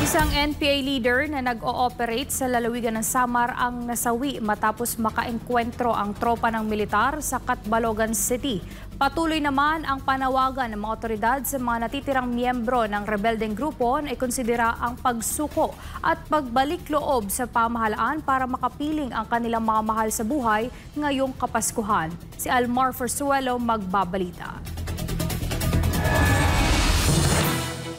Isang NPA leader na nag-ooperate sa lalawigan ng Samar ang nasawi matapos makaengkwentro ang tropa ng militar sa Catbalogan City. Patuloy naman ang panawagan ng mga otoridad sa mga natitirang miyembro ng rebeldeng grupo na ikonsidera ang pagsuko at pagbalik loob sa pamahalaan para makapiling ang kanilang mga mahal sa buhay ngayong Kapaskuhan. Si Almar Forzuelo magbabalita.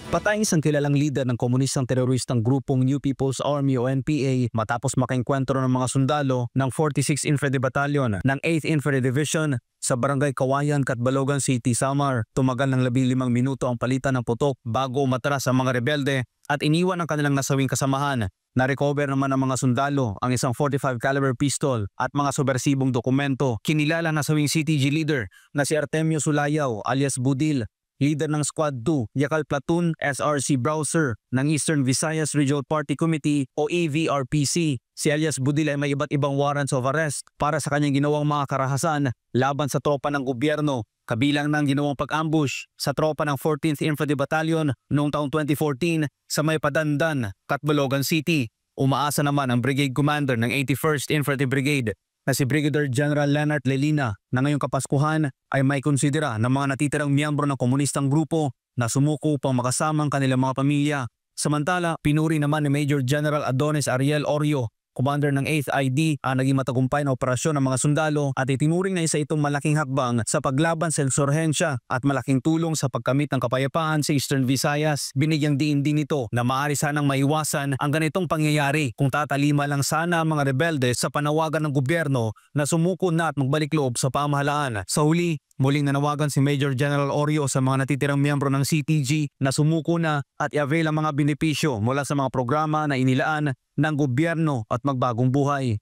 Patay isang kilalang leader ng komunistang teroristang grupong New People's Army o NPA matapos makaengkwentro ng mga sundalo ng 46th Infantry Battalion ng 8th Infantry Division sa Barangay Kawayan, Catbalogan City, Samar. Tumagal ng 15 minuto ang palitan ng putok bago umatras ang mga rebelde at iniwan ang kanilang nasawing kasamahan. Na-recover naman ng mga sundalo ang isang 45 caliber pistol at mga subversibong dokumento. Kinilala na nasawing CTG leader na si Artemio Sulayaw alias Budil, leader ng Squad 2, Yakal Platoon, SRC Browser ng Eastern Visayas Regional Party Committee o EVRPC. Si alias Budil ay may iba't ibang warrants of arrest para sa kanyang ginawang mga karahasan laban sa tropa ng gobyerno, kabilang ng ginawang pag-ambush sa tropa ng 14th Infantry Battalion noong taong 2014 sa May Padandan, Catbalogan City. Umaasa naman ang Brigade Commander ng 81st Infantry Brigade na si Brigadier General Leonard Lelina na ngayong Kapaskuhan ay may konsidera ng mga natitirang miyembro ng komunistang grupo na sumuko upang makasama ang kanilang mga pamilya. Samantala, pinuri naman ni Major General Adonis Ariel Orio, commander ng 8th ID, ang naging matagumpay na operasyon ng mga sundalo at itinuring na isa itong malaking hakbang sa paglaban sa insurhensya at malaking tulong sa pagkamit ng kapayapaan sa Eastern Visayas. Binigyang diin din ito na maaari sanang maiwasan ang ganitong pangyayari kung tatalima lang sana ang mga rebelde sa panawagan ng gobyerno na sumuko na at magbalik loob sa pamahalaan. Sa huli, muling nanawagan si Major General Orio sa mga natitirang miyembro ng CTG na sumuko na at i-avail ang mga benepisyo mula sa mga programa na inilaan ng gobyerno at magbagong buhay.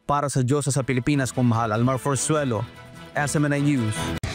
Para sa Diyos sa Pilipinas kung mahal, Almar Forzuelo, SMNI News.